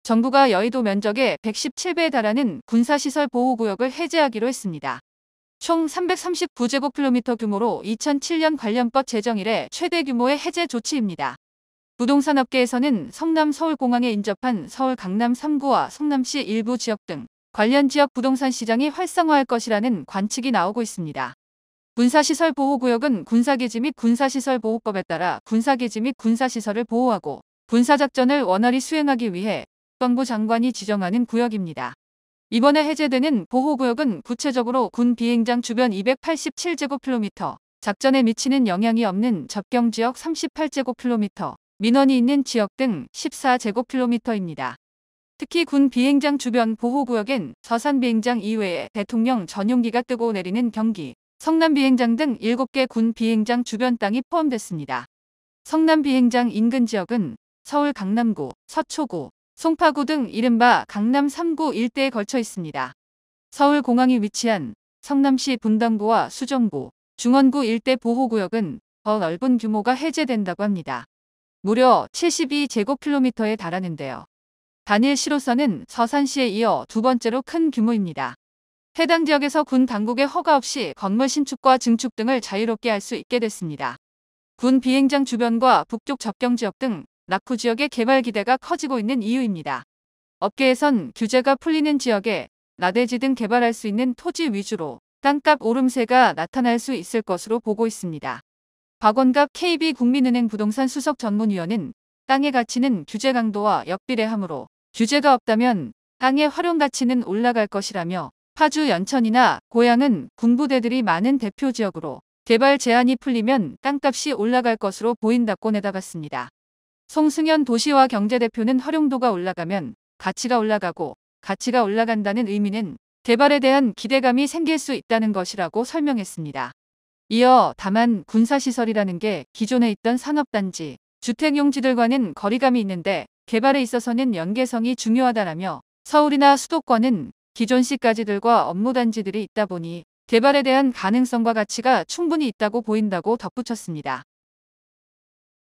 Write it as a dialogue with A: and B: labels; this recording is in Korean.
A: 정부가 여의도 면적의 117배에 달하는 군사시설 보호구역을 해제하기로 했습니다. 총 339제곱킬로미터 규모로 2007년 관련법 제정 이래 최대 규모의 해제 조치입니다. 부동산 업계에서는 성남 서울공항에 인접한 서울 강남 3구와 성남시 일부 지역 등 관련 지역 부동산 시장이 활성화할 것이라는 관측이 나오고 있습니다. 군사시설 보호구역은 군사기지 및 군사시설보호법에 따라 군사기지 및 군사시설을 보호하고 군사작전을 원활히 수행하기 위해 국방부 장관이 지정하는 구역입니다. 이번에 해제되는 보호구역은 구체적으로 군 비행장 주변 287제곱킬로미터, 작전에 미치는 영향이 없는 접경지역 38제곱킬로미터, 민원이 있는 지역 등 14제곱킬로미터입니다. 특히 군 비행장 주변 보호구역엔 서산 비행장 이외에 대통령 전용기가 뜨고 내리는 경기, 성남 비행장 등 7개 군 비행장 주변 땅이 포함됐습니다. 성남 비행장 인근 지역은 서울 강남구, 서초구, 송파구 등 이른바 강남 3구 일대에 걸쳐 있습니다. 서울공항이 위치한 성남시 분당구와 수정구, 중원구 일대 보호구역은 더 넓은 규모가 해제된다고 합니다. 무려 72제곱킬로미터에 달하는데요. 단일 시로서는 서산시에 이어 두 번째로 큰 규모입니다. 해당 지역에서 군 당국의 허가 없이 건물 신축과 증축 등을 자유롭게 할 수 있게 됐습니다. 군 비행장 주변과 북쪽 접경지역 등 낙후 지역의 개발 기대가 커지고 있는 이유입니다. 업계에선 규제가 풀리는 지역에 나대지 등 개발할 수 있는 토지 위주로 땅값 오름세가 나타날 수 있을 것으로 보고 있습니다. 박원갑 KB국민은행 부동산 수석 전문위원은 땅의 가치는 규제 강도와 역비례하므로 규제가 없다면 땅의 활용 가치는 올라갈 것이라며 파주 연천이나 고양은 군부대들이 많은 대표 지역으로 개발 제한이 풀리면 땅값이 올라갈 것으로 보인다고 내다봤습니다. 송승현 도시와 경제대표는 활용도가 올라가면 가치가 올라가고 가치가 올라간다는 의미는 개발에 대한 기대감이 생길 수 있다는 것이라고 설명했습니다. 이어 다만 군사시설이라는 게 기존에 있던 산업단지, 주택용지들과는 거리감이 있는데 개발에 있어서는 연계성이 중요하다라며 서울이나 수도권은 기존 C까지들과 업무단지들이 있다 보니 개발에 대한 가능성과 가치가 충분히 있다고 보인다고 덧붙였습니다.